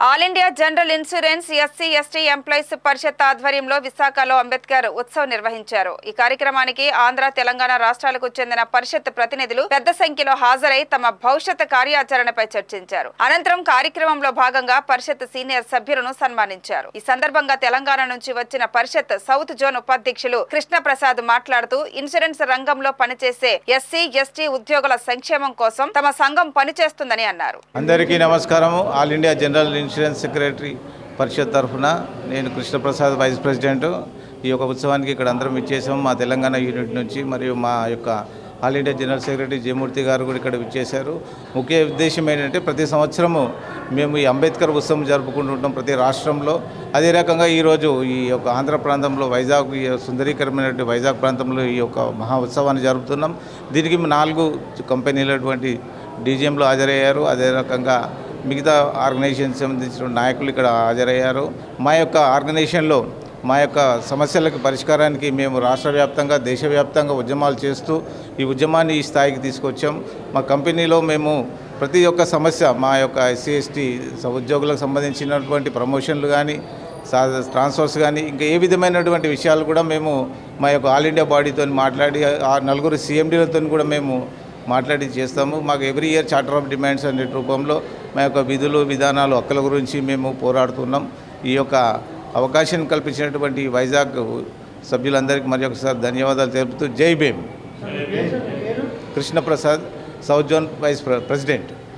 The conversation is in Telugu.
All India general insurance SC ST employees Parishad ఆధ్వర్యంలో విశాఖలో అంబేద్కర్ ఉత్సవ్ నిర్వహించారు. ఈ కార్యక్రమానికి ఆంధ్ర, తెలంగాణ రాష్ట్రాలకు చెందిన పరిషత్ ప్రతినిధులు పెద్ద సంఖ్యలో హాజరై తమ భవిష్యత్ కార్యాచరణపై చర్చించారు. అనంతరం కార్యక్రమంలో భాగంగా పరిషత్ సీనియర్ సభ్యులను సన్మానించారు. ఈ సందర్భంగా తెలంగాణ నుంచి వచ్చిన పరిషత్ సౌత్ జోన్ ఉపాధ్యక్షులు కృష్ణప్రసాద్ మాట్లాడుతూ ఇన్సూరెన్స్ రంగంలో పనిచేసే ఎస్సీ ఎస్టీ ఉద్యోగుల సంక్షేమం కోసం తమ సంఘం పనిచేస్తుందని అన్నారు. అందరికీ నమస్కారం. All India general insurance secretary Parishad తరఫున నేను కృష్ణప్రసాద్ వైస్ ప్రెసిడెంట్. ఈ యొక్క ఉత్సవానికి ఇక్కడ అందరం ఇచ్చేసాము. మా తెలంగాణ యూనిట్ నుంచి మరియు మా యొక్క ఆల్ ఇండియా జనరల్ సెక్రటరీ జయమూర్తి గారు కూడా ఇక్కడ ఇచ్చేశారు. ముఖ్య ఉద్దేశం ఏంటంటే ప్రతి సంవత్సరము మేము ఈ అంబేద్కర్ ఉత్సవం జరుపుకుంటుంటాం ప్రతి రాష్ట్రంలో. అదే రకంగా ఈరోజు ఈ యొక్క ఆంధ్ర ప్రాంతంలో వైజాగ్ సుందరీకరమైనటువంటి వైజాగ్ ప్రాంతంలో ఈ యొక్క మహా ఉత్సవాన్ని జరుపుతున్నాం. దీనికి 4 కంపెనీలటువంటి డీజీఎంలు హాజరయ్యారు. అదే రకంగా మిగతా ఆర్గనైజేషన్ సంబంధించిన నాయకులు ఇక్కడ హాజరయ్యారు. మా యొక్క ఆర్గనైజేషన్లో మా యొక్క సమస్యలకు పరిష్కారానికి మేము రాష్ట్ర వ్యాప్తంగా దేశవ్యాప్తంగా ఉద్యమాలు చేస్తూ ఈ ఉద్యమాన్ని ఈ స్థాయికి తీసుకొచ్చాం. మా కంపెనీలో మేము ప్రతి ఒక్క సమస్య మా యొక్క ఎస్సీ ఎస్టీ ఉద్యోగులకు సంబంధించినటువంటి ప్రమోషన్లు కానీ ట్రాన్స్ఫర్స్ కానీ ఇంకా ఏ విధమైనటువంటి విషయాలు కూడా మేము మా యొక్క ఆల్ ఇండియా బాడీతో మాట్లాడి 4 CMDలతో కూడా మేము మాట్లాడి చేస్తాము. మాకు every year charter of demands అనే రూపంలో మా యొక్క విధులు విధానాలు హక్కుల గురించి మేము పోరాడుతున్నాం. ఈ యొక్క అవకాశం కల్పించినటువంటి వైజాగ్ సభ్యులందరికీ మరి ఒకసారి ధన్యవాదాలు తెలుపుతూ జై Bhim. Krishnaprasad, south zone vice president.